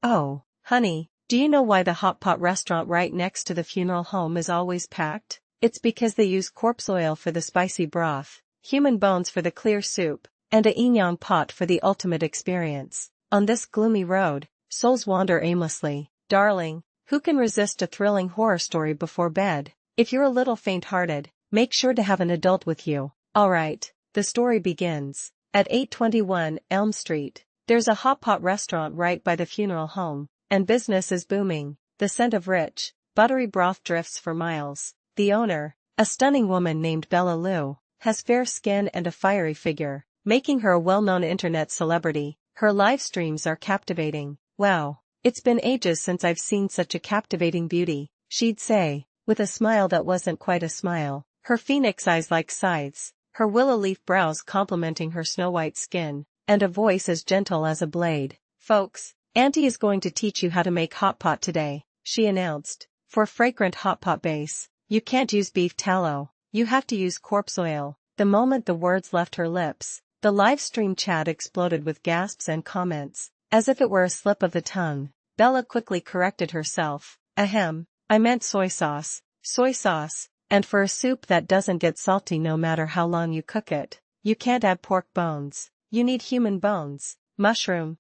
Oh, honey, do you know why the Hotpot restaurant right next to the funeral home is always packed? It's because they use corpse oil for the spicy broth, human bones for the clear soup, and a yin-yang pot for the ultimate experience. On this gloomy road, souls wander aimlessly. Darling, who can resist a thrilling horror story before bed? If you're a little faint-hearted, make sure to have an adult with you. Alright, the story begins. At 821 Elm Street, there's a Hotpot restaurant right by the funeral home, and business is booming. The scent of rich, buttery broth drifts for miles. The owner, a stunning woman named Bella Lou, has fair skin and a fiery figure, making her a well-known internet celebrity. Her live streams are captivating. Wow, it's been ages since I've seen such a captivating beauty, she'd say, with a smile that wasn't quite a smile, her phoenix eyes like scythes, her willow leaf brows complementing her snow-white skin, and a voice as gentle as a blade. Folks, Auntie is going to teach you how to make Hotpot today, she announced. For fragrant Hotpot base, you can't use beef tallow, you have to use corpse oil. The moment the words left her lips, the live stream chat exploded with gasps and comments. As if it were a slip of the tongue, Bella quickly corrected herself. Ahem, I meant soy sauce. Soy sauce, and for a soup that doesn't get salty no matter how long you cook it, you can't add pork bones. You need human bones. Mushroom.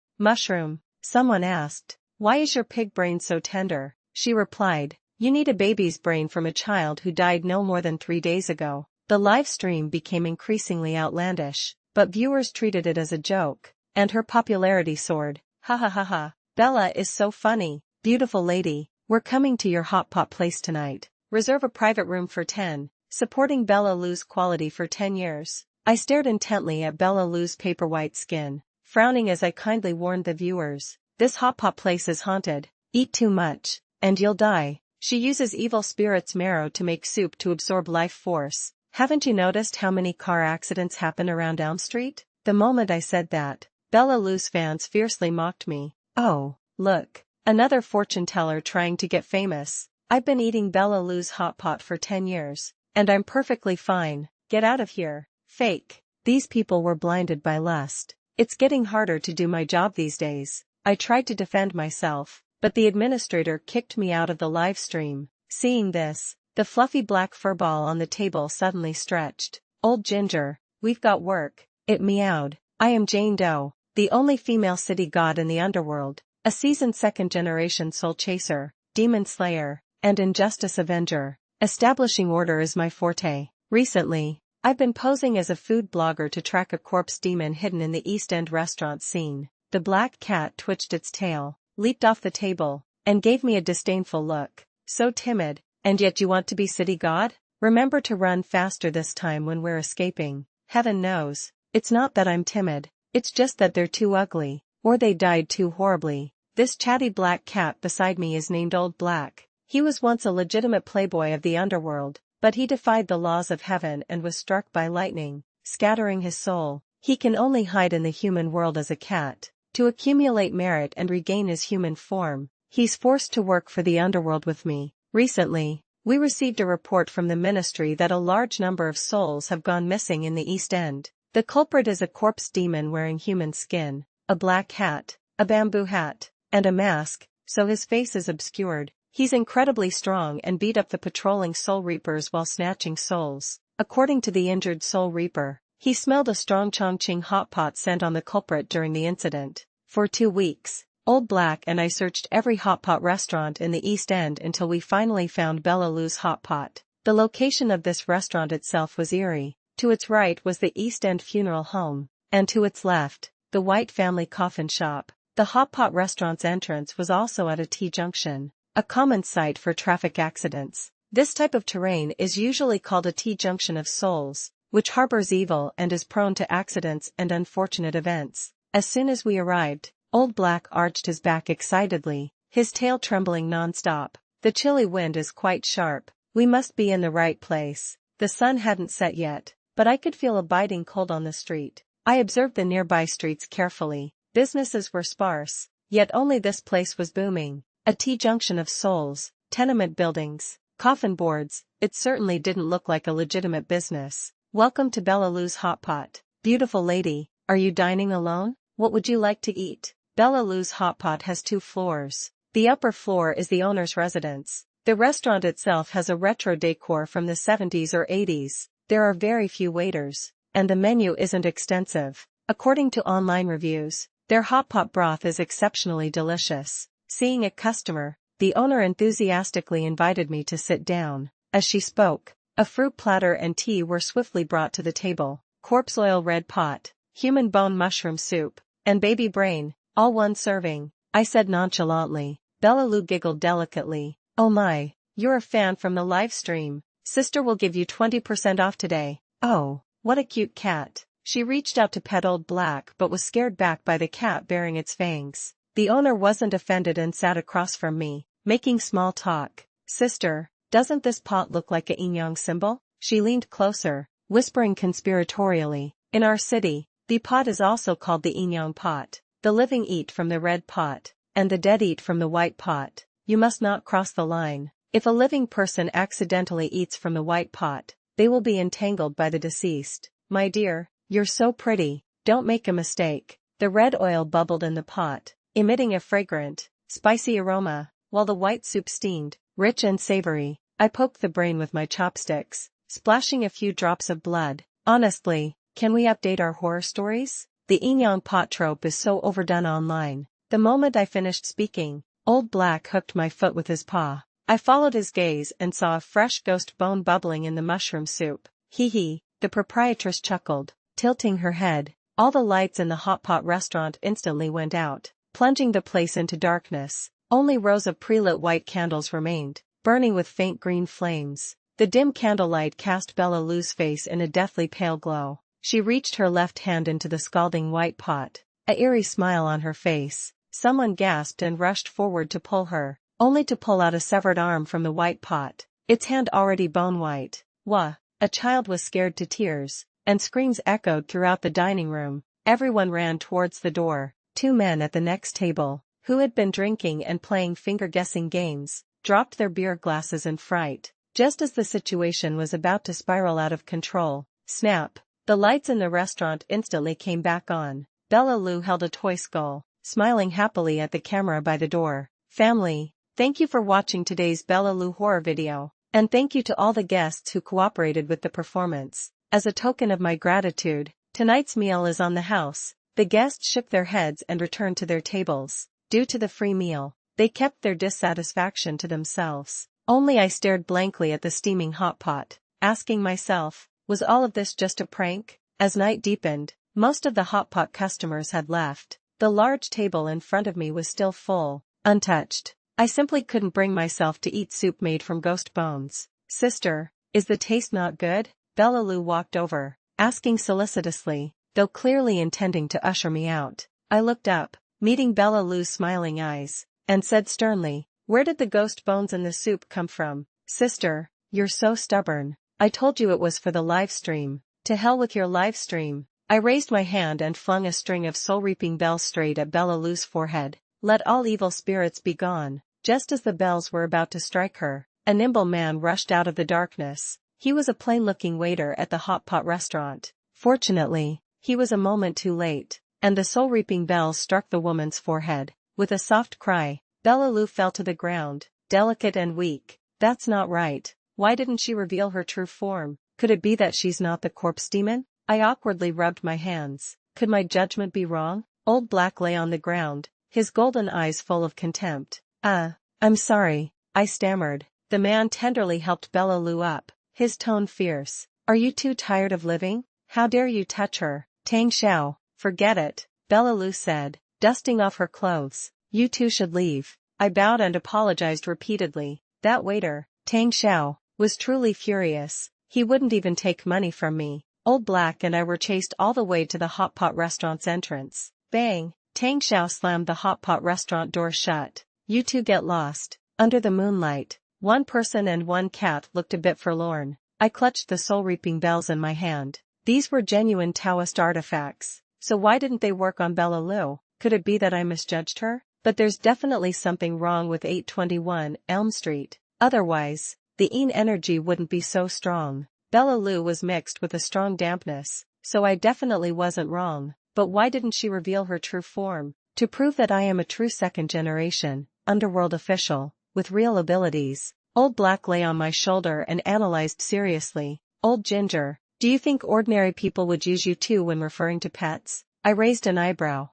Someone asked, why is your pig brain so tender? She replied, you need a baby's brain from a child who died no more than 3 days ago. The live stream became increasingly outlandish, but viewers treated it as a joke, and her popularity soared. Ha ha ha ha, Bella is so funny. Beautiful lady, we're coming to your Hotpot place tonight. Reserve a private room for 10, supporting Bella Lou's quality for 10 years. I stared intently at Bella Lou's paper white skin, frowning as I kindly warned the viewers, this Hotpot place is haunted. Eat too much, and you'll die. She uses evil spirits' marrow to make soup to absorb life force. Haven't you noticed how many car accidents happen around Elm Street? The moment I said that, Bella Lou's fans fiercely mocked me. Oh, look, another fortune teller trying to get famous. I've been eating Bella Lou's Hotpot for 10 years, and I'm perfectly fine. Get out of here. Fake. These people were blinded by lust. It's getting harder to do my job these days. I tried to defend myself, but the administrator kicked me out of the live stream. Seeing this, the fluffy black furball on the table suddenly stretched. Old Ginger, we've got work, it meowed. I am Jane Doe, the only female city god in the underworld, a seasoned second-generation soul chaser, demon slayer, and injustice avenger. Establishing order is my forte. Recently, I've been posing as a food blogger to track a corpse demon hidden in the East End restaurant scene. The black cat twitched its tail, leaped off the table, and gave me a disdainful look. So timid, and yet you want to be city god? Remember to run faster this time when we're escaping. Heaven knows, it's not that I'm timid, it's just that they're too ugly, or they died too horribly. This chatty black cat beside me is named Old Black. He was once a legitimate playboy of the underworld, but he defied the laws of heaven and was struck by lightning, scattering his soul. He can only hide in the human world as a cat. To accumulate merit and regain his human form, he's forced to work for the underworld with me. Recently, we received a report from the ministry that a large number of souls have gone missing in the East End. The culprit is a corpse demon wearing human skin, a black hat, a bamboo hat, and a mask, so his face is obscured. He's incredibly strong and beat up the patrolling soul reapers while snatching souls. According to the injured soul reaper, he smelled a strong Chongqing Hotpot scent on the culprit during the incident. For 2 weeks, Old Black and I searched every Hotpot restaurant in the East End until we finally found Bella Lou's Hotpot. The location of this restaurant itself was eerie. To its right was the East End funeral home, and to its left, the White family coffin shop. The Hotpot restaurant's entrance was also at a T-junction, a common site for traffic accidents. This type of terrain is usually called a T-junction of souls, which harbors evil and is prone to accidents and unfortunate events. As soon as we arrived, Old Black arched his back excitedly, his tail trembling non-stop. The chilly wind is quite sharp. We must be in the right place. The sun hadn't set yet, but I could feel a biting cold on the street. I observed the nearby streets carefully. Businesses were sparse, yet only this place was booming. A T-junction of souls, tenement buildings, coffin boards. It certainly didn't look like a legitimate business. Welcome to Bella Lou's Hotpot. Beautiful lady, are you dining alone? What would you like to eat? Bella Lou's Hotpot has 2 floors. The upper floor is the owner's residence. The restaurant itself has a retro decor from the 70s or 80s. There are very few waiters, and the menu isn't extensive. According to online reviews, their hotpot broth is exceptionally delicious. Seeing a customer, the owner enthusiastically invited me to sit down. As she spoke, a fruit platter and tea were swiftly brought to the table. Corpse oil red pot, human bone mushroom soup, and baby brain, all one serving. I said nonchalantly. Bella Lou giggled delicately. Oh my, you're a fan from the live stream. Sister will give you 20% off today. Oh, what a cute cat. She reached out to pet old Black but was scared back by the cat baring its fangs. The owner wasn't offended and sat across from me, making small talk. Sister, doesn't this pot look like a yin yang symbol? She leaned closer, whispering conspiratorially. In our city, the pot is also called the yin yang pot. The living eat from the red pot, and the dead eat from the white pot. You must not cross the line. If a living person accidentally eats from the white pot, they will be entangled by the deceased. My dear, you're so pretty, don't make a mistake. The red oil bubbled in the pot, emitting a fragrant, spicy aroma, while the white soup steamed, rich and savory. I poked the brain with my chopsticks, splashing a few drops of blood. Honestly, can we update our horror stories? The yin yang pot trope is so overdone online. The moment I finished speaking, old Black hooked my foot with his paw. I followed his gaze and saw a fresh ghost bone bubbling in the mushroom soup. Hee hee, the proprietress chuckled, tilting her head. All the lights in the Hotpot restaurant instantly went out, plunging the place into darkness. Only rows of pre-lit white candles remained, burning with faint green flames. The dim candlelight cast Bella Lou's face in a deathly pale glow. She reached her left hand into the scalding white pot, a eerie smile on her face. Someone gasped and rushed forward to pull her, only to pull out a severed arm from the white pot, its hand already bone-white. Wah! A child was scared to tears, and screams echoed throughout the dining room. Everyone ran towards the door. 2 men at the next table, who had been drinking and playing finger-guessing games, dropped their beer glasses in fright. Just as the situation was about to spiral out of control, snap! The lights in the restaurant instantly came back on. Bella Lou held a toy skull, smiling happily at the camera by the door. Family, thank you for watching today's Bella Lou horror video, and thank you to all the guests who cooperated with the performance. As a token of my gratitude, tonight's meal is on the house. The guests shook their heads and returned to their tables. Due to the free meal, they kept their dissatisfaction to themselves. Only I stared blankly at the steaming hot pot, asking myself, was all of this just a prank? As night deepened, most of the Hotpot customers had left. The large table in front of me was still full, untouched. I simply couldn't bring myself to eat soup made from ghost bones. Sister, is the taste not good? Bella Lou walked over, asking solicitously, though clearly intending to usher me out. I looked up, meeting Bella Lou's smiling eyes, and said sternly, where did the ghost bones in the soup come from? Sister, you're so stubborn. I told you it was for the live stream. To hell with your live stream. I raised my hand and flung a string of soul-reaping bells straight at Bella Lou's forehead. Let all evil spirits be gone. Just as the bells were about to strike her, a nimble man rushed out of the darkness. He was a plain-looking waiter at the Hotpot restaurant. Fortunately, he was a moment too late, and the soul-reaping bells struck the woman's forehead. With a soft cry, Bella Lou fell to the ground, delicate and weak. That's not right. Why didn't she reveal her true form? Could it be that she's not the corpse demon? I awkwardly rubbed my hands. Could my judgment be wrong? Old Black lay on the ground, his golden eyes full of contempt. I'm sorry, I stammered. The man tenderly helped Bella Lou up, his tone fierce. Are you too tired of living? How dare you touch her? Tang Xiao, forget it, Bella Lou said, dusting off her clothes. You two should leave. I bowed and apologized repeatedly. That waiter, Tang Xiao, was truly furious. He wouldn't even take money from me. Old Black and I were chased all the way to the Hotpot restaurant's entrance. Bang! Tang Xiao slammed the Hotpot restaurant door shut. You two get lost. Under the moonlight, one person and one cat looked a bit forlorn. I clutched the soul-reaping bells in my hand. These were genuine Taoist artifacts. So why didn't they work on Bella Lou? Could it be that I misjudged her? But there's definitely something wrong with 821 Elm Street. Otherwise, the yin energy wouldn't be so strong. Bella Lou was mixed with a strong dampness, so I definitely wasn't wrong. But why didn't she reveal her true form? To prove that I am a true second-generation, underworld official, with real abilities, Old Black lay on my shoulder and analyzed seriously. Old Ginger, do you think ordinary people would use you too when referring to pets? I raised an eyebrow.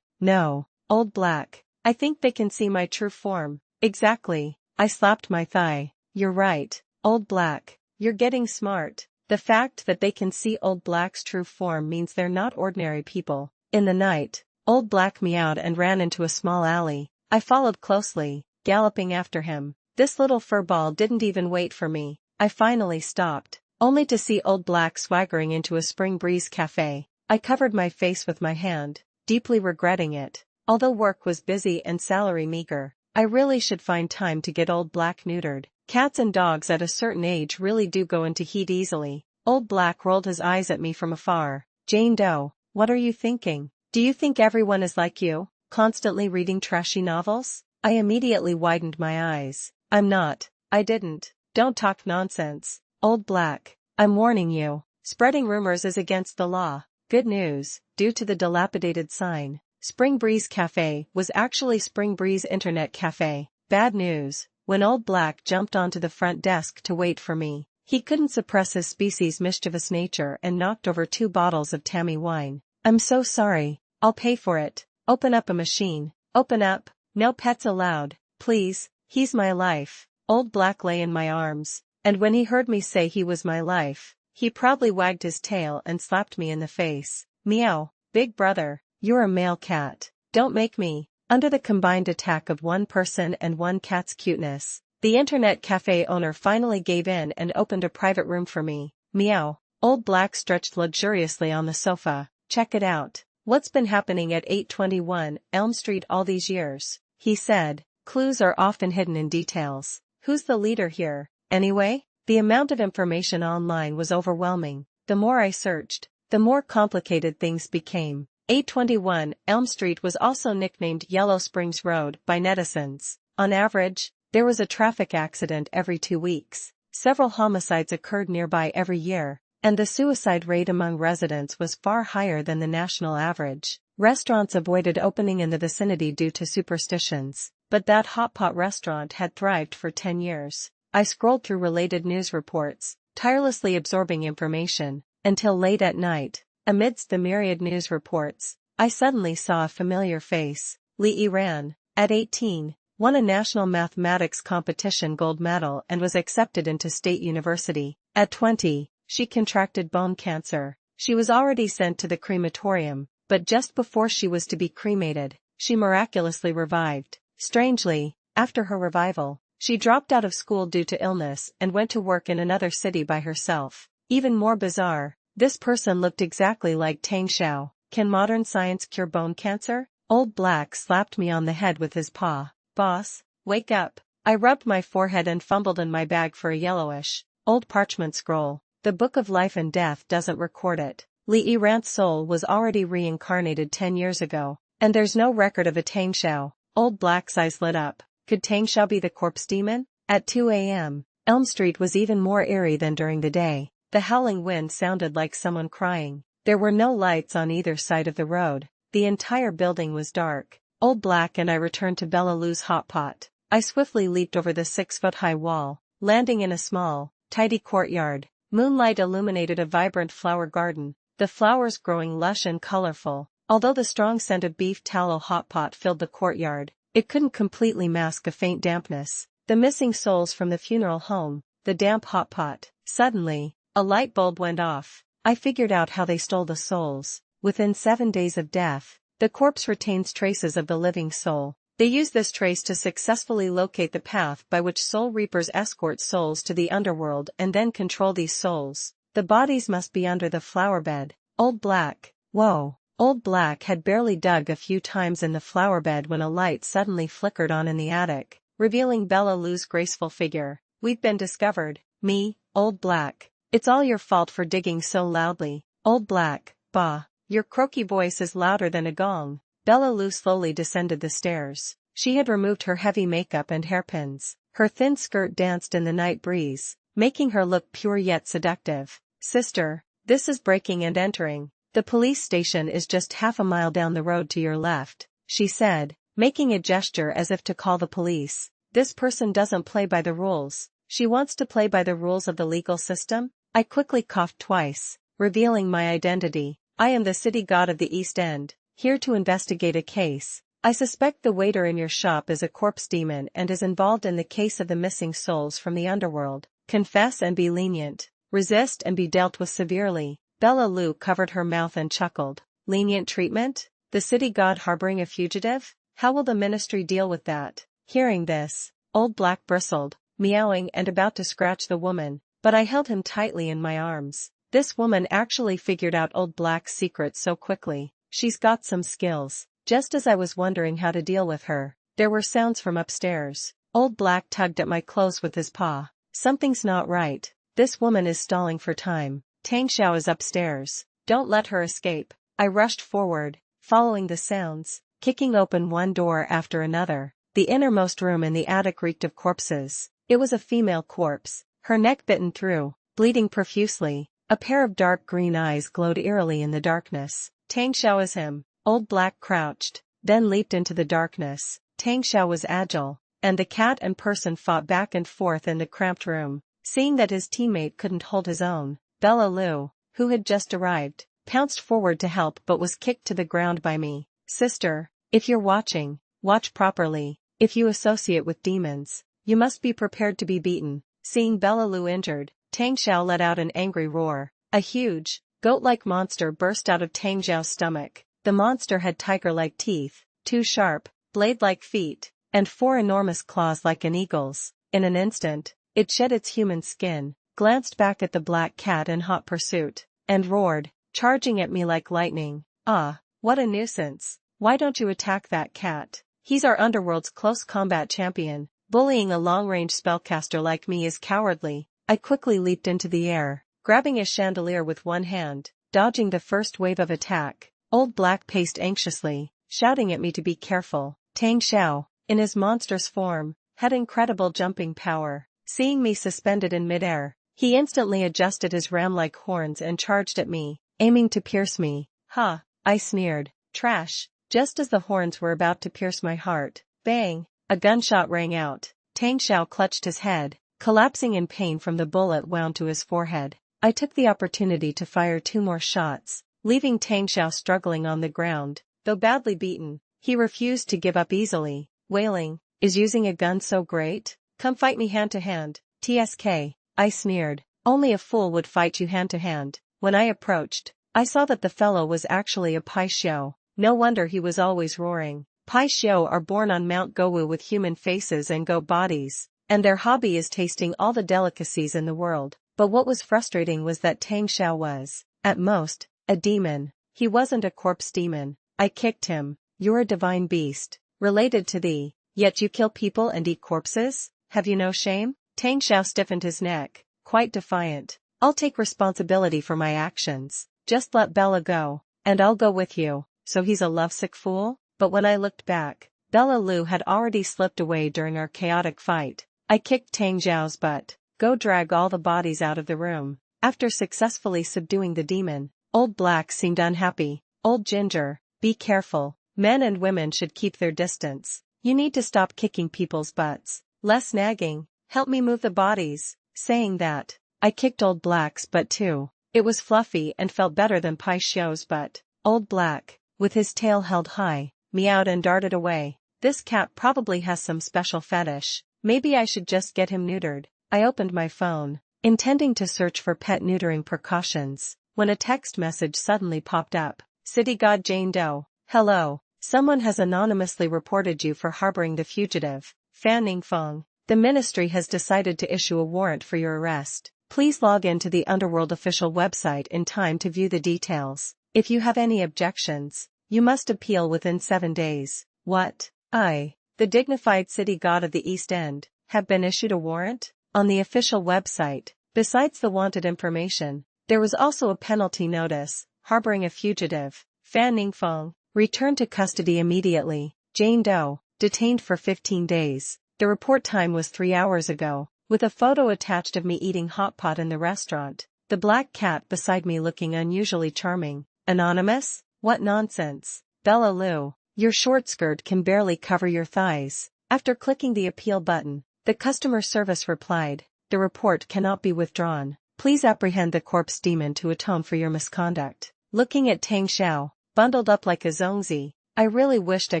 No. Old Black. I think they can see my true form. Exactly. I slapped my thigh. You're right, Old Black. You're getting smart. The fact that they can see Old Black's true form means they're not ordinary people. In the night, Old Black meowed and ran into a small alley. I followed closely, galloping after him. This little furball didn't even wait for me. I finally stopped, only to see Old Black swaggering into a Spring Breeze cafe. I covered my face with my hand, deeply regretting it. Although work was busy and salary meager, I really should find time to get Old Black neutered. Cats and dogs at a certain age really do go into heat easily. Old Black rolled his eyes at me from afar. Jane Doe, what are you thinking? Do you think everyone is like you, constantly reading trashy novels? I immediately widened my eyes. I'm not. I didn't. Don't talk nonsense. Old Black, I'm warning you. Spreading rumors is against the law. Good news, due to the dilapidated sign, Spring Breeze Cafe was actually Spring Breeze Internet Cafe. Bad news, when Old Black jumped onto the front desk to wait for me, he couldn't suppress his species' mischievous nature and knocked over 2 bottles of Tammy wine. I'm so sorry. I'll pay for it. Open up a machine. Open up. No pets allowed. Please, he's my life. Old Black lay in my arms, and when he heard me say he was my life, he proudly wagged his tail and slapped me in the face. Meow, big brother, you're a male cat. Don't make me. Under the combined attack of one person and one cat's cuteness, the internet cafe owner finally gave in and opened a private room for me. Meow. Old Black stretched luxuriously on the sofa. Check it out. What's been happening at 821 Elm Street all these years? He said. Clues are often hidden in details. Who's the leader here, anyway? The amount of information online was overwhelming. The more I searched, the more complicated things became. 821 Elm Street was also nicknamed Yellow Springs Road by netizens. On average, there was a traffic accident every 2 weeks. Several homicides occurred nearby every year, and the suicide rate among residents was far higher than the national average. Restaurants avoided opening in the vicinity due to superstitions, but that Hotpot restaurant had thrived for 10 years. I scrolled through related news reports, tirelessly absorbing information, until late at night. Amidst the myriad news reports, I suddenly saw a familiar face. Lee Ran, at 18, won a national mathematics competition gold medal and was accepted into State University. At 20, she contracted bone cancer. She was already sent to the crematorium, but just before she was to be cremated, she miraculously revived. Strangely, after her revival, she dropped out of school due to illness and went to work in another city by herself. Even more bizarre, this person looked exactly like Tang Xiao. Can modern science cure bone cancer? Old Black slapped me on the head with his paw. Boss, wake up. I rubbed my forehead and fumbled in my bag for a yellowish, old parchment scroll. The Book of Life and Death doesn't record it. Li Yiran's soul was already reincarnated 10 years ago, and there's no record of a Tang Xiao. Old Black's eyes lit up. Could Tang Xiao be the corpse demon? At 2 a.m., Elm Street was even more eerie than during the day. The howling wind sounded like someone crying. There were no lights on either side of the road. The entire building was dark. Old Black and I returned to Bella Lou's Hotpot. I swiftly leaped over the 6-foot-high wall, landing in a small, tidy courtyard. Moonlight illuminated a vibrant flower garden, the flowers growing lush and colorful. Although the strong scent of beef tallow Hotpot filled the courtyard, it couldn't completely mask a faint dampness. The missing souls from the funeral home, the damp Hotpot. Suddenly, a light bulb went off. I figured out how they stole the souls. Within 7 days of death, the corpse retains traces of the living soul. They use this trace to successfully locate the path by which soul reapers escort souls to the underworld and then control these souls. The bodies must be under the flower bed. Old Black. Whoa. Old Black had barely dug a few times in the flower bed when a light suddenly flickered on in the attic, revealing Bella Lou's graceful figure. We've been discovered. Me, Old Black. It's all your fault for digging so loudly. Old Black. Bah. Your croaky voice is louder than a gong. Bella Lou slowly descended the stairs. She had removed her heavy makeup and hairpins. Her thin skirt danced in the night breeze, making her look pure yet seductive. Sister, this is breaking and entering. The police station is just half a mile down the road to your left, she said, making a gesture as if to call the police. This person doesn't play by the rules. She wants to play by the rules of the legal system? I quickly coughed twice, revealing my identity. I am the city god of the East End, here to investigate a case. I suspect the waiter in your shop is a corpse demon and is involved in the case of the missing souls from the underworld. Confess and be lenient. Resist and be dealt with severely. Bella Lou covered her mouth and chuckled. Lenient treatment? The city god harboring a fugitive? How will the ministry deal with that? Hearing this, Old Black bristled, meowing and about to scratch the woman, but I held him tightly in my arms. This woman actually figured out Old Black's secrets so quickly. She's got some skills. Just as I was wondering how to deal with her, there were sounds from upstairs. Old Black tugged at my clothes with his paw. Something's not right. This woman is stalling for time. Tang Xiao is upstairs. Don't let her escape. I rushed forward, following the sounds, kicking open one door after another. The innermost room in the attic reeked of corpses. It was a female corpse, her neck bitten through, bleeding profusely. A pair of dark green eyes glowed eerily in the darkness. Tang Xiao is him. Old Black crouched, then leaped into the darkness. Tang Xiao was agile, and the cat and person fought back and forth in the cramped room. Seeing that his teammate couldn't hold his own, Bella Lou, who had just arrived, pounced forward to help but was kicked to the ground by me. Sister, if you're watching, watch properly. If you associate with demons, you must be prepared to be beaten. Seeing Bella Lou injured, Tang Xiao let out an angry roar. A huge, goat-like monster burst out of Tang Xiao's stomach. The monster had tiger-like teeth, 2 sharp, blade-like feet, and 4 enormous claws like an eagle's. In an instant, it shed its human skin, glanced back at the black cat in hot pursuit, and roared, charging at me like lightning. Ah, what a nuisance. Why don't you attack that cat? He's our underworld's close combat champion. Bullying a long-range spellcaster like me is cowardly. I quickly leaped into the air, grabbing a chandelier with one hand, dodging the first wave of attack. Old Black paced anxiously, shouting at me to be careful. Tang Xiao, in his monstrous form, had incredible jumping power. Seeing me suspended in midair, he instantly adjusted his ram-like horns and charged at me, aiming to pierce me. Ha! I sneered. Trash! Just as the horns were about to pierce my heart, bang! A gunshot rang out. Tang Xiao clutched his head, collapsing in pain from the bullet wound to his forehead. I took the opportunity to fire 2 more shots, leaving Tang Xiao struggling on the ground. Though badly beaten, he refused to give up easily, wailing, "Is using a gun so great? Come fight me hand to hand." TSK, I sneered. Only a fool would fight you hand to hand. When I approached, I saw that the fellow was actually a Pai Xiu. No wonder he was always roaring. Pai Xiu are born on Mount Gowu with human faces and goat bodies, and their hobby is tasting all the delicacies in the world. But what was frustrating was that Tang Xiao was, at most, a demon. He wasn't a corpse demon. I kicked him. You're a divine beast, related to thee, yet you kill people and eat corpses? Have you no shame? Tang Xiao stiffened his neck, quite defiant. I'll take responsibility for my actions. Just let Bella go, and I'll go with you. So he's a lovesick fool? But when I looked back, Bella Lou had already slipped away during our chaotic fight. I kicked Tang Xiao's butt. Go drag all the bodies out of the room. After successfully subduing the demon, Old Black seemed unhappy. Old Ginger, be careful. Men and women should keep their distance. You need to stop kicking people's butts. Less nagging. Help me move the bodies. Saying that, I kicked Old Black's butt too. It was fluffy and felt better than Pai Xiu's butt. Old Black, with his tail held high, meowed and darted away. This cat probably has some special fetish. Maybe I should just get him neutered. I opened my phone, intending to search for pet neutering precautions, when a text message suddenly popped up. City God Jane Doe. Hello. Someone has anonymously reported you for harboring the fugitive, Fan Ningfeng. The ministry has decided to issue a warrant for your arrest. Please log in to the Underworld official website in time to view the details. If you have any objections, you must appeal within 7 days. What? I, the dignified city god of the East End, have been issued a warrant? On the official website, besides the wanted information, there was also a penalty notice: harboring a fugitive, Fan Ningfeng, return to custody immediately. Jane Doe, detained for 15 days. The report time was 3 hours ago, with a photo attached of me eating Hotpot in the restaurant, the black cat beside me looking unusually charming. Anonymous? What nonsense. Bella Lou, Your short skirt can barely cover your thighs. After clicking the appeal button, the customer service replied, the report cannot be withdrawn. Please apprehend the corpse demon to atone for your misconduct. Looking at Tang Xiao, bundled up like a zongzi, I really wished I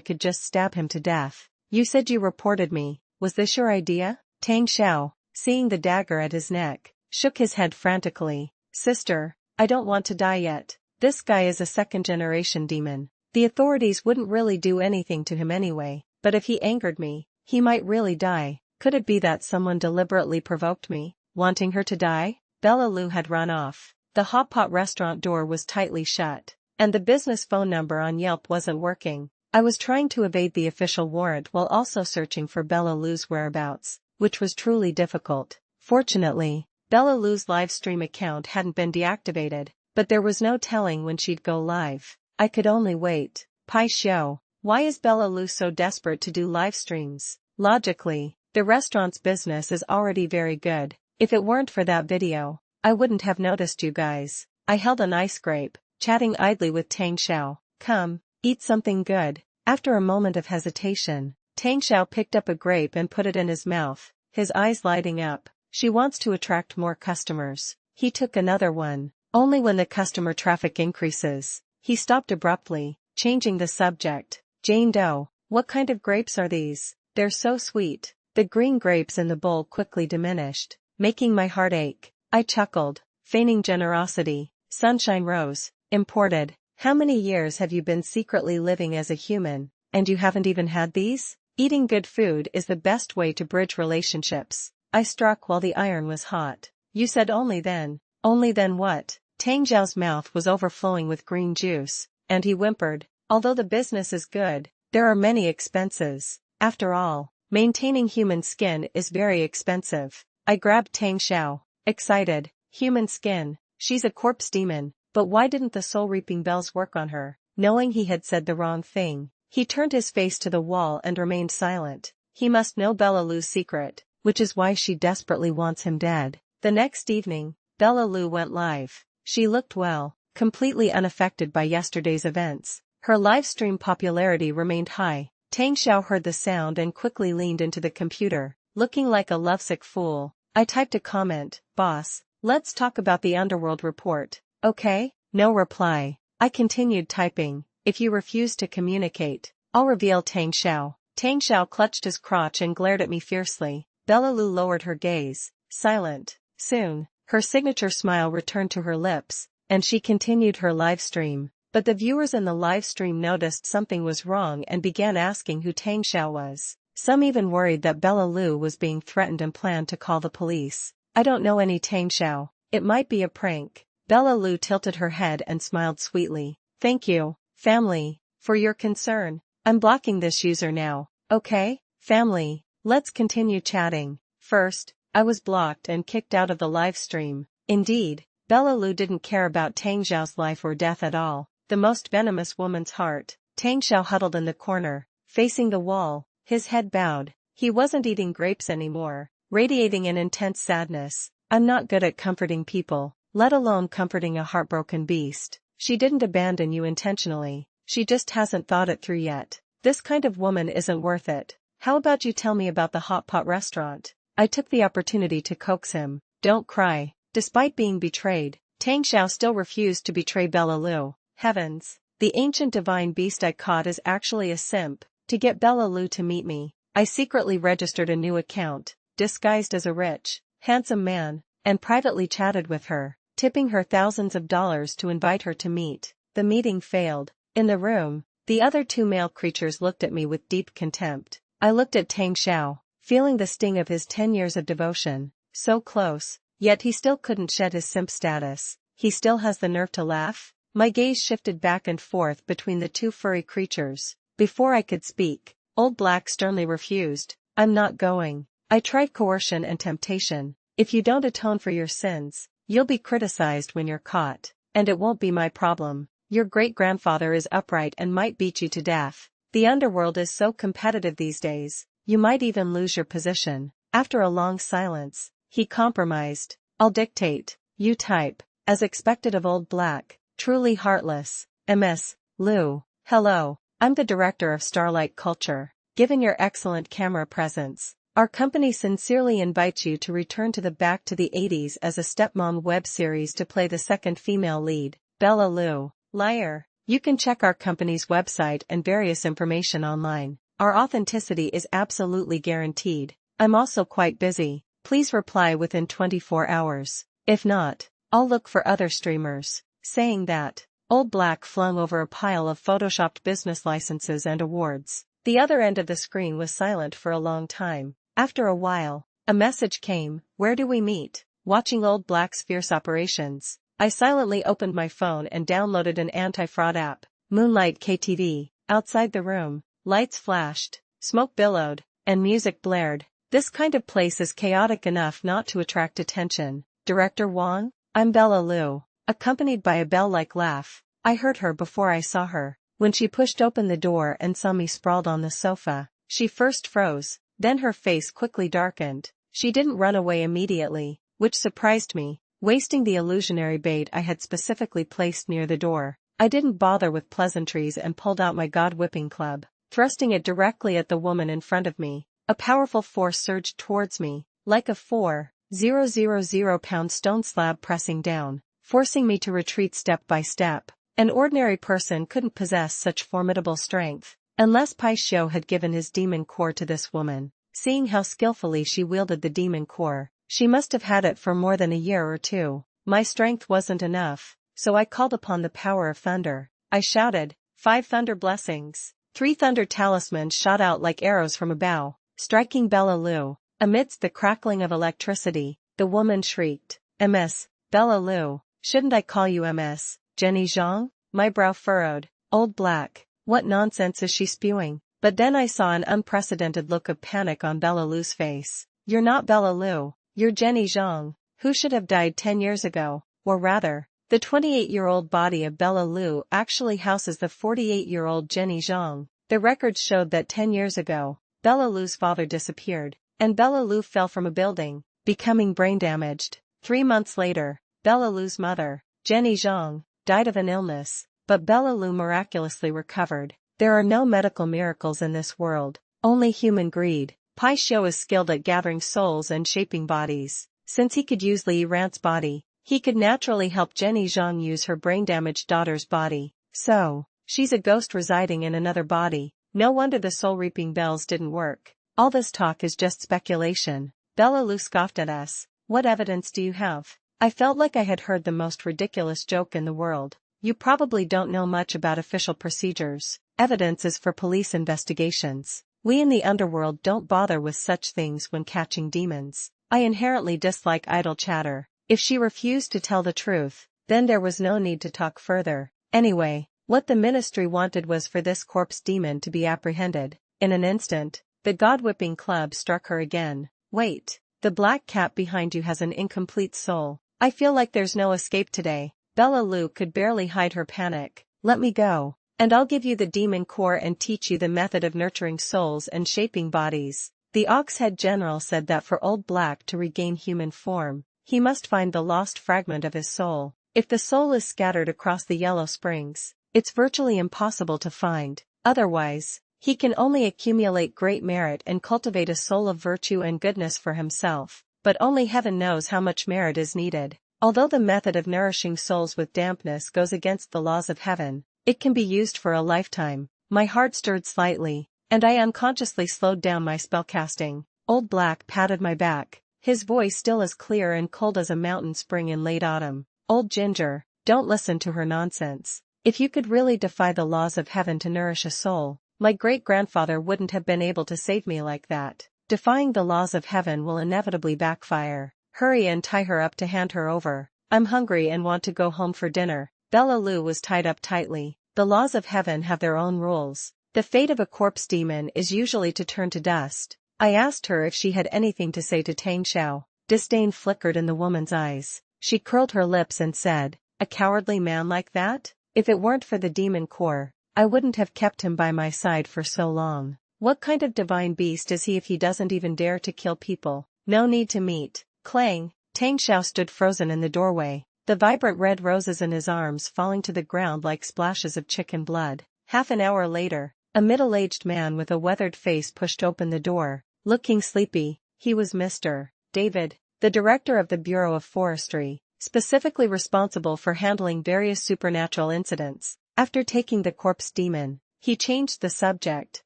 could just stab him to death. You said you reported me, was this your idea? Tang Xiao, seeing the dagger at his neck, shook his head frantically. Sister, I don't want to die yet. This guy is a second-generation demon. The authorities wouldn't really do anything to him anyway, but if he angered me, he might really die. Could it be that someone deliberately provoked me, wanting her to die? Bella Lu had run off. The Hotpot restaurant door was tightly shut, and the business phone number on Yelp wasn't working. I was trying to evade the official warrant while also searching for Bella Lu's whereabouts, which was truly difficult. Fortunately, Bella Lu's live stream account hadn't been deactivated, but there was no telling when she'd go live. I could only wait. Pai Xiao, why is Bella Lu so desperate to do live streams? Logically, the restaurant's business is already very good. If it weren't for that video, I wouldn't have noticed you guys. I held an ice grape, chatting idly with Tang Xiao. Come, eat something good. After a moment of hesitation, Tang Xiao picked up a grape and put it in his mouth, his eyes lighting up. She wants to attract more customers. He took another one. Only when the customer traffic increases. He stopped abruptly, changing the subject. Jane Doe, what kind of grapes are these? They're so sweet. The green grapes in the bowl quickly diminished, making my heart ache. I chuckled, feigning generosity. Sunshine Rose, imported. How many years have you been secretly living as a human, and you haven't even had these? Eating good food is the best way to bridge relationships. I struck while the iron was hot. You said only then. Only then what? Tang Zhao's mouth was overflowing with green juice, and he whimpered, although the business is good, there are many expenses. After all, maintaining human skin is very expensive. I grabbed Tang Xiao, excited. Human skin, she's a corpse demon, but why didn't the soul-reaping bells work on her? Knowing he had said the wrong thing, he turned his face to the wall and remained silent. He must know Bella Lu's secret, which is why she desperately wants him dead. The next evening, Bella Lu went live. She looked well, completely unaffected by yesterday's events. Her live stream popularity remained high. Tang Xiao heard the sound and quickly leaned into the computer, looking like a lovesick fool. I typed a comment, boss, let's talk about the underworld report, okay? No reply. I continued typing, if you refuse to communicate, I'll reveal Tang Xiao. Tang Xiao clutched his crotch and glared at me fiercely. Bella Lu lowered her gaze, silent. Soon, her signature smile returned to her lips, and she continued her live stream. But the viewers in the live stream noticed something was wrong and began asking who Tang Xiao was. Some even worried that Bella Lu was being threatened and planned to call the police. I don't know any Tang Xiao. It might be a prank. Bella Lu tilted her head and smiled sweetly. Thank you, family, for your concern. I'm blocking this user now, okay? Family, let's continue chatting. First, I was blocked and kicked out of the live stream. Indeed, Bella Lu didn't care about Tang Xiao's life or death at all. The most venomous woman's heart. Tang Xiao huddled in the corner, facing the wall, his head bowed. He wasn't eating grapes anymore, radiating an intense sadness. I'm not good at comforting people, let alone comforting a heartbroken beast. She didn't abandon you intentionally, she just hasn't thought it through yet. This kind of woman isn't worth it. How about you tell me about the Hotpot restaurant? I took the opportunity to coax him. Don't cry. Despite being betrayed, Tang Xiao still refused to betray Bella Lu. Heavens, the ancient divine beast I caught is actually a simp. To get Bella Lu to meet me, I secretly registered a new account, disguised as a rich, handsome man, and privately chatted with her, tipping her thousands of dollars to invite her to meet. The meeting failed. In the room, the other two male creatures looked at me with deep contempt. I looked at Tang Xiao, feeling the sting of his 10 years of devotion. So close, yet he still couldn't shed his simp status. He still has the nerve to laugh? My gaze shifted back and forth between the two furry creatures. Before I could speak, Old Black sternly refused. I'm not going. I tried coercion and temptation. If you don't atone for your sins, you'll be criticized when you're caught. And it won't be my problem. Your great-grandfather is upright and might beat you to death. The underworld is so competitive these days, you might even lose your position. After a long silence, he compromised. I'll dictate. You type. As expected of Old Black. Truly heartless. Ms. Lu. Hello. I'm the director of Starlight Culture. Given your excellent camera presence, our company sincerely invites you to return to the Back to the 80s as a stepmom web series to play the second female lead, Bella Lou. Liar. You can check our company's website and various information online. Our authenticity is absolutely guaranteed. I'm also quite busy. Please reply within 24 hours. If not, I'll look for other streamers. Saying that, Old Black flung over a pile of photoshopped business licenses and awards. The other end of the screen was silent for a long time. After a while, a message came, "Where do we meet?" Watching Old Black's fierce operations, I silently opened my phone and downloaded an anti-fraud app, Moonlight KTV. Outside the room, lights flashed, smoke billowed, and music blared. This kind of place is chaotic enough not to attract attention. Director Wong? I'm Bella Lou, accompanied by a bell-like laugh. I heard her before I saw her. When she pushed open the door and saw me sprawled on the sofa, she first froze, then her face quickly darkened. She didn't run away immediately, which surprised me, wasting the illusionary bait I had specifically placed near the door. I didn't bother with pleasantries and pulled out my god-whipping club, thrusting it directly at the woman in front of me. A powerful force surged towards me, like a 4,000-pound stone slab pressing down, forcing me to retreat step by step. An ordinary person couldn't possess such formidable strength, unless Pai Xiu had given his demon core to this woman. Seeing how skillfully she wielded the demon core, she must have had it for more than a year or two. My strength wasn't enough, so I called upon the power of thunder. I shouted, 5 thunder blessings. 3 thunder talismans shot out like arrows from a bow, striking Bella Lou. Amidst the crackling of electricity, the woman shrieked, "MS, Bella Lou, shouldn't I call you MS, Jenny Zhang?" My brow furrowed. Old Black, what nonsense is she spewing? But then I saw an unprecedented look of panic on Bella Lou's face. You're not Bella Lou, you're Jenny Zhang, who should have died 10 years ago, or rather, the 28-year-old body of Bella Lou actually houses the 48-year-old Jenny Zhang. The records showed that 10 years ago, Bella Lou's father disappeared, and Bella Lou fell from a building, becoming brain damaged. 3 months later, Bella Lou's mother, Jenny Zhang, died of an illness, but Bella Lou miraculously recovered. There are no medical miracles in this world, only human greed. Pai Xiu is skilled at gathering souls and shaping bodies. Since he could use Li Ran's body, he could naturally help Jenny Zhang use her brain-damaged daughter's body. So, she's a ghost residing in another body. No wonder the soul-reaping bells didn't work. All this talk is just speculation. Bella Lou scoffed at us. What evidence do you have? I felt like I had heard the most ridiculous joke in the world. You probably don't know much about official procedures. Evidence is for police investigations. We in the underworld don't bother with such things when catching demons. I inherently dislike idle chatter. If she refused to tell the truth, then there was no need to talk further. Anyway, what the ministry wanted was for this corpse demon to be apprehended. In an instant, the god-whipping club struck her again. Wait, the black cat behind you has an incomplete soul. I feel like there's no escape today. Bella Lou could barely hide her panic. Let me go, and I'll give you the demon core and teach you the method of nurturing souls and shaping bodies. The Oxhead General said that for Old Black to regain human form, he must find the lost fragment of his soul. If the soul is scattered across the Yellow Springs, it's virtually impossible to find. Otherwise, he can only accumulate great merit and cultivate a soul of virtue and goodness for himself. But only heaven knows how much merit is needed. Although the method of nourishing souls with dampness goes against the laws of heaven, it can be used for a lifetime. My heart stirred slightly, and I unconsciously slowed down my spellcasting. Old Black patted my back, his voice still as clear and cold as a mountain spring in late autumn. Old Ginger, don't listen to her nonsense. If you could really defy the laws of heaven to nourish a soul, my great-grandfather wouldn't have been able to save me like that. Defying the laws of heaven will inevitably backfire. Hurry and tie her up to hand her over. I'm hungry and want to go home for dinner. Bella Lou was tied up tightly. The laws of heaven have their own rules. The fate of a corpse demon is usually to turn to dust. I asked her if she had anything to say to Tang Xiao. Disdain flickered in the woman's eyes. She curled her lips and said, "A cowardly man like that? If it weren't for the demon core, I wouldn't have kept him by my side for so long. What kind of divine beast is he if he doesn't even dare to kill people? No need to meet." Clang! Tang Xiao stood frozen in the doorway, the vibrant red roses in his arms falling to the ground like splashes of chicken blood. Half an hour later, a middle-aged man with a weathered face pushed open the door, looking sleepy. He was Mr. David, the director of the Bureau of Forestry, specifically responsible for handling various supernatural incidents. After taking the corpse demon, he changed the subject,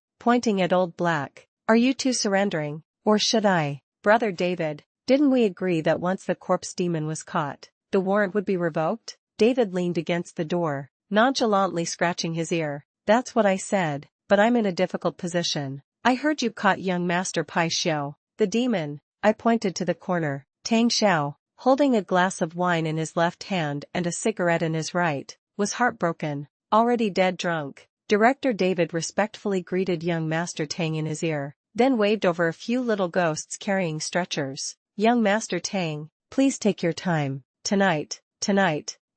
pointing at Old Black. "Are you two surrendering, or should I?" "Brother David, didn't we agree that once the corpse demon was caught, the warrant would be revoked?" David leaned against the door, nonchalantly scratching his ear. "That's what I said, but I'm in a difficult position. I heard you caught young Master Pai Xiao, the demon." I pointed to the corner. Tang Xiao, holding a glass of wine in his left hand and a cigarette in his right, was heartbroken, already dead drunk. Director David respectfully greeted young Master Tang in his ear, then waved over a few little ghosts carrying stretchers. "Young Master Tang, please take your time. Tonight,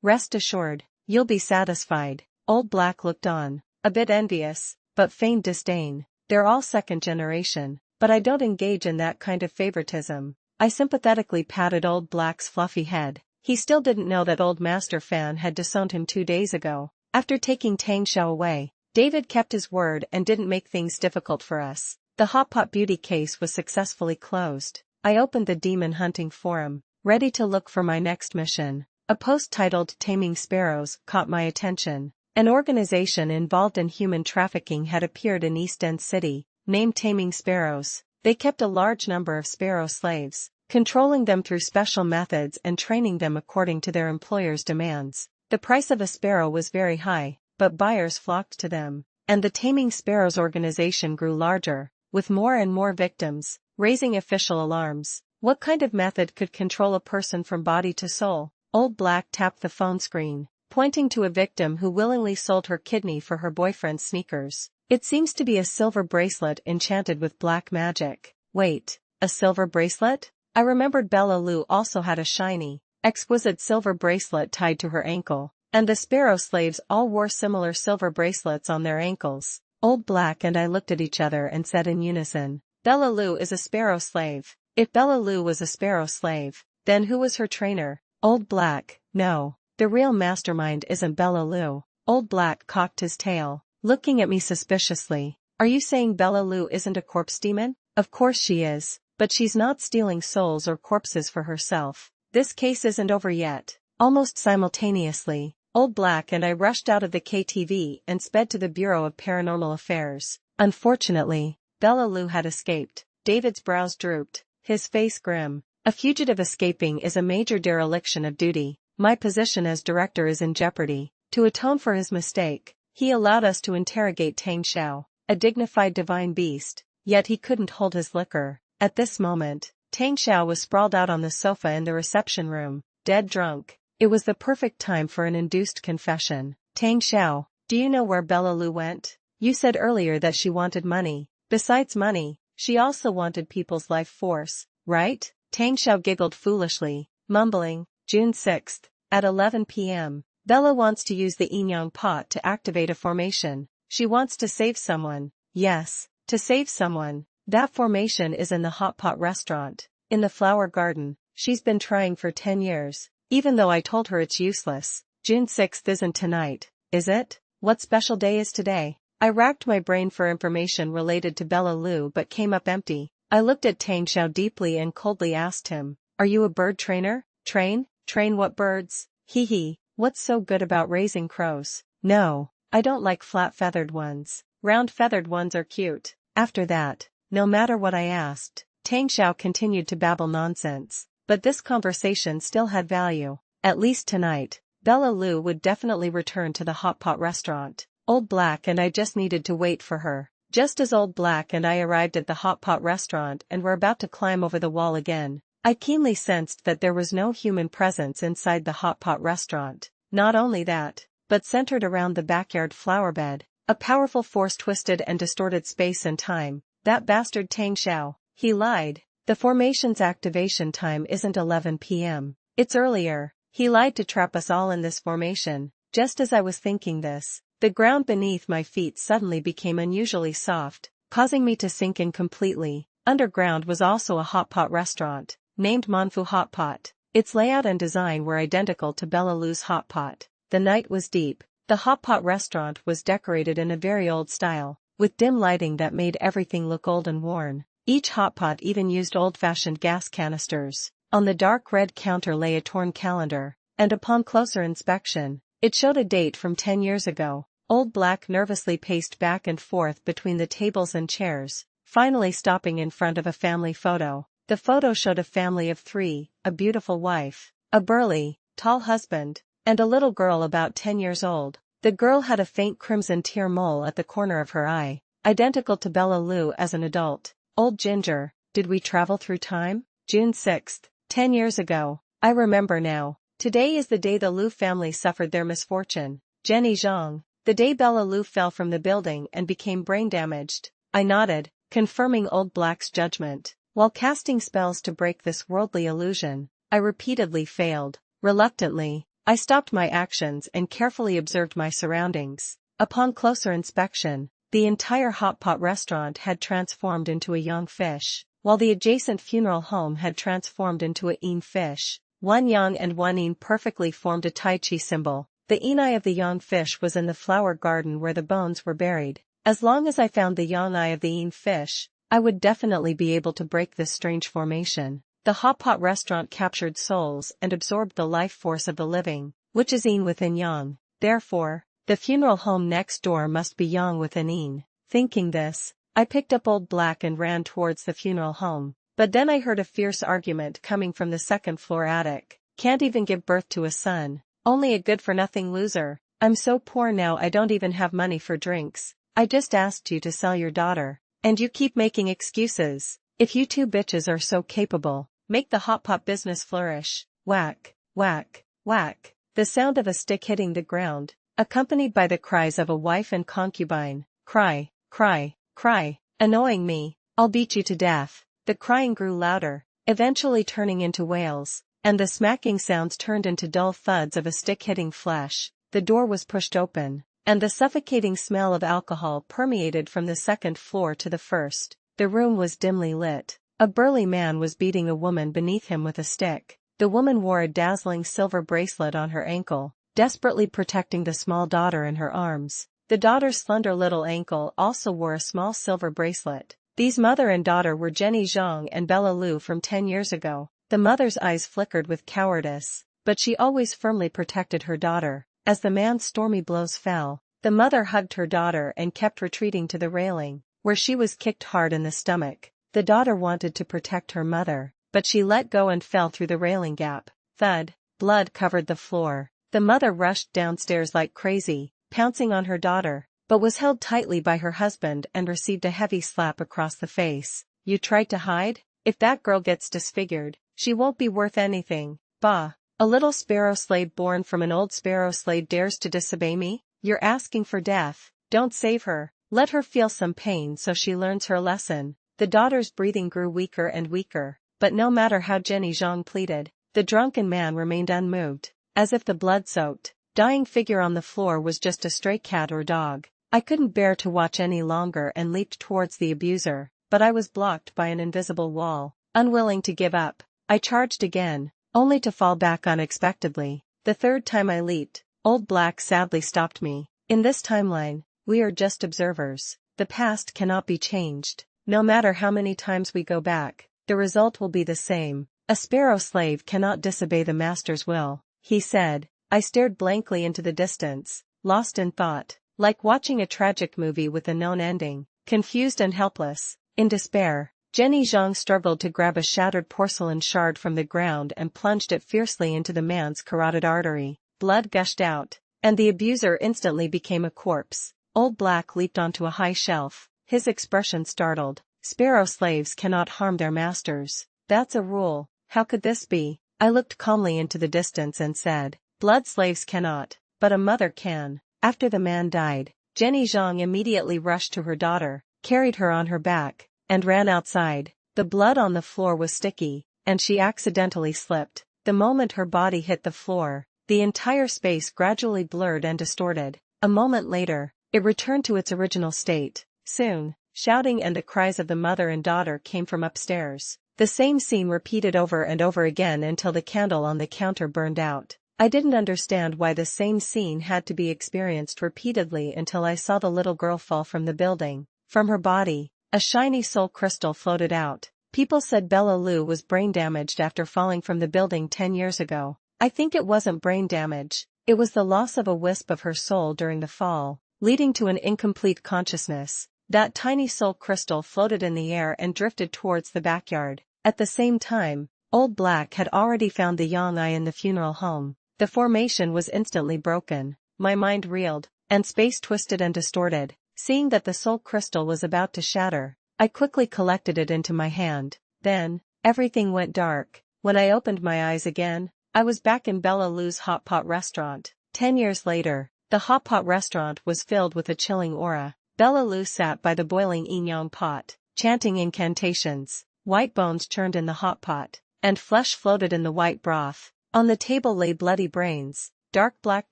rest assured, you'll be satisfied." Old Black looked on, a bit envious, but feigned disdain. "They're all second generation, but I don't engage in that kind of favoritism." I sympathetically patted Old Black's fluffy head. He still didn't know that old Master Fan had disowned him 2 days ago. After taking Tang Xiao away, David kept his word and didn't make things difficult for us. The Hotpot beauty case was successfully closed. I opened the Demon Hunting Forum, ready to look for my next mission. A post titled "Taming Sparrows" caught my attention. An organization involved in human trafficking had appeared in East End City, named Taming Sparrows. They kept a large number of sparrow slaves, controlling them through special methods and training them according to their employers' demands. The price of a sparrow was very high, but buyers flocked to them, and the Taming Sparrows organization grew larger, with more and more victims, raising official alarms. What kind of method could control a person from body to soul? Old Black tapped the phone screen, pointing to a victim who willingly sold her kidney for her boyfriend's sneakers. "It seems to be a silver bracelet enchanted with black magic." "Wait, a silver bracelet?" I remembered Bella Lou also had a shiny, exquisite silver bracelet tied to her ankle, and the sparrow slaves all wore similar silver bracelets on their ankles. Old Black and I looked at each other and said in unison, "Bella Lou is a sparrow slave." If Bella Lou was a sparrow slave, then who was her trainer? Old Black: "No, the real mastermind isn't Bella Lou." Old Black cocked his tail, looking at me suspiciously. "Are you saying Bella Lou isn't a corpse demon?" "Of course she is, but she's not stealing souls or corpses for herself. This case isn't over yet." Almost simultaneously, Old Black and I rushed out of the KTV and sped to the Bureau of Paranormal Affairs. Unfortunately, Bella Lou had escaped. David's brows drooped, his face grim. A fugitive escaping is a major dereliction of duty. My position as director is in jeopardy. To atone for his mistake, he allowed us to interrogate Tang Xiao, a dignified divine beast, yet he couldn't hold his liquor. At this moment, Tang Xiao was sprawled out on the sofa in the reception room, dead drunk. It was the perfect time for an induced confession. "Tang Xiao, do you know where Bella Lou went? You said earlier that she wanted money. Besides money, she also wanted people's life force, right?" Tang Xiao giggled foolishly, mumbling, "June 6th, at 11 p.m. Bella wants to use the Inyang pot to activate a formation. She wants to save someone." "Yes, to save someone. That formation is in the Hotpot restaurant, in the flower garden. She's been trying for 10 years, even though I told her it's useless." "June 6th isn't tonight, is it? What special day is today?" I racked my brain for information related to Bella Lou but came up empty. I looked at Tang Xiao deeply and coldly asked him, "Are you a bird trainer?" Train what birds?" "Hee, what's so good about raising crows?" "No, I don't like flat-feathered ones. Round feathered ones are cute." After that, no matter what I asked, Tang Xiao continued to babble nonsense. But this conversation still had value. At least tonight, Bella Lou would definitely return to the Hotpot restaurant. Old Black and I just needed to wait for her. Just as Old Black and I arrived at the Hotpot restaurant and were about to climb over the wall again, I keenly sensed that there was no human presence inside the Hotpot restaurant. Not only that, but centered around the backyard flower bed, a powerful force twisted and distorted space and time. That bastard Tang Xiao. He lied. The formation's activation time isn't 11 p.m. It's earlier. He lied to trap us all in this formation. Just as I was thinking this, the ground beneath my feet suddenly became unusually soft, causing me to sink in completely. Underground was also a Hotpot restaurant, named Monfu Hotpot. Its layout and design were identical to Bella Lou's Hotpot. The night was deep, The Hotpot restaurant was decorated in a very old style, with dim lighting that made everything look old and worn. Each hotpot even used old-fashioned gas canisters. On the dark red counter lay a torn calendar, and upon closer inspection, it showed a date from 10 years ago. Old Black nervously paced back and forth between the tables and chairs, finally stopping in front of a family photo. The photo showed a family of 3, a beautiful wife, a burly, tall husband, and a little girl about 10 years old. The girl had a faint crimson tear mole at the corner of her eye, identical to Bella Lou as an adult. Old Ginger, did we travel through time? June 6th, 10 years ago. I remember now. Today is the day the Lou family suffered their misfortune. Jenny Zhang, the day Bella Lou fell from the building and became brain damaged. I nodded, confirming Old Black's judgment. While casting spells to break this worldly illusion, I repeatedly failed. Reluctantly, I stopped my actions and carefully observed my surroundings. Upon closer inspection, the entire Hotpot restaurant had transformed into a young fish, while the adjacent funeral home had transformed into a yin fish. One yang and one yin perfectly formed a Tai Chi symbol. The yin eye of the yang fish was in the flower garden where the bones were buried. As long as I found the yang eye of the yin fish, I would definitely be able to break this strange formation. The Hotpot restaurant captured souls and absorbed the life force of the living, which is yin within yang. Therefore, the funeral home next door must be yang within yin. Thinking this, I picked up Old Black and ran towards the funeral home. But then I heard a fierce argument coming from the second-floor attic. Can't even give birth to a son. Only a good-for-nothing loser. I'm so poor now I don't even have money for drinks. I just asked you to sell your daughter. And you keep making excuses. If you two bitches are so capable, make the Hotpot business flourish. Whack, whack, whack. The sound of a stick hitting the ground, accompanied by the cries of a wife and concubine. Cry, cry, cry. Annoying me. I'll beat you to death. The crying grew louder, eventually turning into wails, and the smacking sounds turned into dull thuds of a stick hitting flesh. The door was pushed open, and the suffocating smell of alcohol permeated from the second floor to the first. The room was dimly lit. A burly man was beating a woman beneath him with a stick. The woman wore a dazzling silver bracelet on her ankle, desperately protecting the small daughter in her arms. The daughter's slender little ankle also wore a small silver bracelet. These mother and daughter were Jenny Zhang and Bella Lou from 10 years ago. The mother's eyes flickered with cowardice, but she always firmly protected her daughter. As the man's stormy blows fell, the mother hugged her daughter and kept retreating to the railing, where she was kicked hard in the stomach. The daughter wanted to protect her mother, but she let go and fell through the railing gap. Thud, blood covered the floor. The mother rushed downstairs like crazy, pouncing on her daughter, but was held tightly by her husband and received a heavy slap across the face. You tried to hide? If that girl gets disfigured, she won't be worth anything. Bah! A little sparrow slave born from an old sparrow slave dares to disobey me? You're asking for death. Don't save her. Let her feel some pain so she learns her lesson. The daughter's breathing grew weaker and weaker, but no matter how Jenny Zhang pleaded, the drunken man remained unmoved, as if the blood-soaked, dying figure on the floor was just a stray cat or dog. I couldn't bear to watch any longer and leaped towards the abuser, but I was blocked by an invisible wall. Unwilling to give up, I charged again, only to fall back unexpectedly. The third time I leaped, Old Black sadly stopped me. In this timeline, we are just observers. The past cannot be changed. No matter how many times we go back, the result will be the same. A sparrow slave cannot disobey the master's will, he said. I stared blankly into the distance, lost in thought. Like watching a tragic movie with a known ending, confused and helpless. In despair, Jenny Zhang struggled to grab a shattered porcelain shard from the ground and plunged it fiercely into the man's carotid artery. Blood gushed out, and the abuser instantly became a corpse. Old Black leaped onto a high shelf, his expression startled. Sparrow slaves cannot harm their masters. That's a rule. How could this be? I looked calmly into the distance and said, blood slaves cannot, but a mother can. After the man died, Jenny Zhang immediately rushed to her daughter, carried her on her back, and ran outside. The blood on the floor was sticky, and she accidentally slipped. The moment her body hit the floor, the entire space gradually blurred and distorted. A moment later, it returned to its original state. Soon, shouting and the cries of the mother and daughter came from upstairs. The same scene repeated over and over again until the candle on the counter burned out. I didn't understand why the same scene had to be experienced repeatedly until I saw the little girl fall from the building. From her body, a shiny soul crystal floated out. People said Bella Lou was brain damaged after falling from the building 10 years ago. I think it wasn't brain damage, it was the loss of a wisp of her soul during the fall, leading to an incomplete consciousness. That tiny soul crystal floated in the air and drifted towards the backyard. At the same time, Old Black had already found the young eye in the funeral home. The formation was instantly broken. My mind reeled, and space twisted and distorted. Seeing that the soul crystal was about to shatter, I quickly collected it into my hand. Then, everything went dark. When I opened my eyes again, I was back in Bella Lou's Hotpot restaurant. 10 years later, the Hotpot restaurant was filled with a chilling aura. Bella Lou sat by the boiling inyong pot, chanting incantations. White bones churned in the hot pot, and flesh floated in the white broth. On the table lay bloody brains, dark black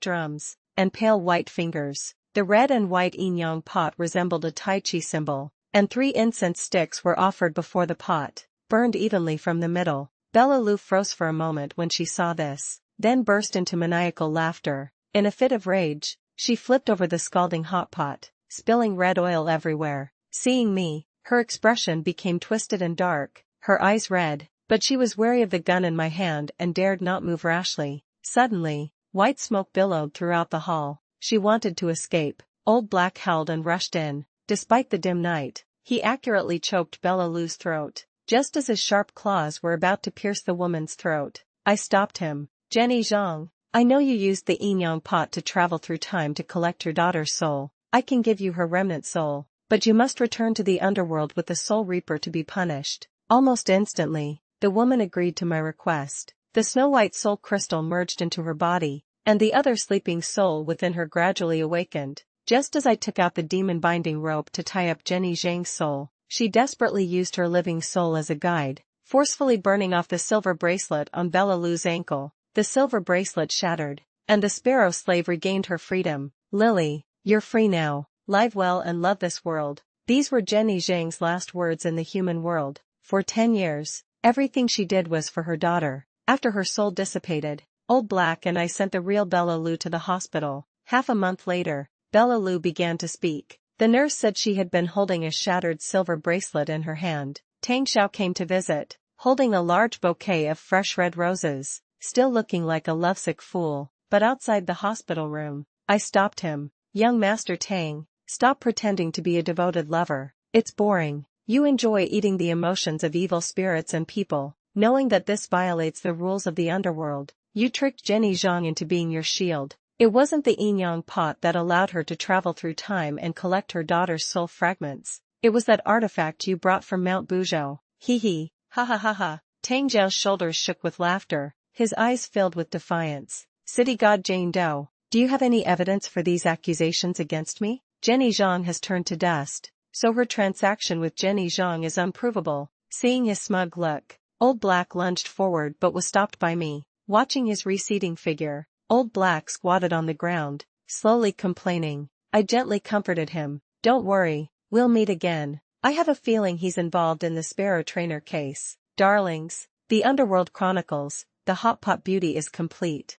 drums, and pale white fingers. The red and white inyong pot resembled a Tai Chi symbol, and 3 incense sticks were offered before the pot, burned evenly from the middle. Bella Lou froze for a moment when she saw this, then burst into maniacal laughter. In a fit of rage, she flipped over the scalding hot pot, spilling red oil everywhere. Seeing me, her expression became twisted and dark, her eyes red, but she was wary of the gun in my hand and dared not move rashly. Suddenly, white smoke billowed throughout the hall. She wanted to escape. Old Black howled and rushed in. Despite the dim night, he accurately choked Bella Lou's throat. Just as his sharp claws were about to pierce the woman's throat, I stopped him. Jenny Zhang, I know you used the inyong pot to travel through time to collect your daughter's soul. I can give you her remnant soul, but you must return to the underworld with the Soul Reaper to be punished. Almost instantly, the woman agreed to my request. The snow-white soul crystal merged into her body, and the other sleeping soul within her gradually awakened. Just as I took out the demon-binding rope to tie up Jenny Zhang's soul, she desperately used her living soul as a guide, forcefully burning off the silver bracelet on Bella Lou's ankle. The silver bracelet shattered, and the sparrow slave regained her freedom. Lily, you're free now. Live well and love this world. These were Jenny Zhang's last words in the human world. For 10 years, everything she did was for her daughter. After her soul dissipated, Old Black and I sent the real Bella Lou to the hospital. Half a month later, Bella Lou began to speak. The nurse said she had been holding a shattered silver bracelet in her hand. Tang Xiao came to visit, holding a large bouquet of fresh red roses, still looking like a lovesick fool. But outside the hospital room, I stopped him. Young Master Tang, stop pretending to be a devoted lover. It's boring. You enjoy eating the emotions of evil spirits and people, knowing that this violates the rules of the underworld. You tricked Jenny Zhang into being your shield. It wasn't the inyong pot that allowed her to travel through time and collect her daughter's soul fragments. It was that artifact you brought from Mount Buzhou. Hee hee, ha ha ha ha. Tang Zhao's shoulders shook with laughter, his eyes filled with defiance. City God Jane Doe, do you have any evidence for these accusations against me? Jenny Zhang has turned to dust, so her transaction with Jenny Zhang is unprovable. Seeing his smug look, Old Black lunged forward but was stopped by me. Watching his receding figure, Old Black squatted on the ground, slowly complaining. I gently comforted him. Don't worry, we'll meet again. I have a feeling he's involved in the Sparrow Trainer case. Darlings, the Underworld Chronicles, the Hotpot Beauty is complete.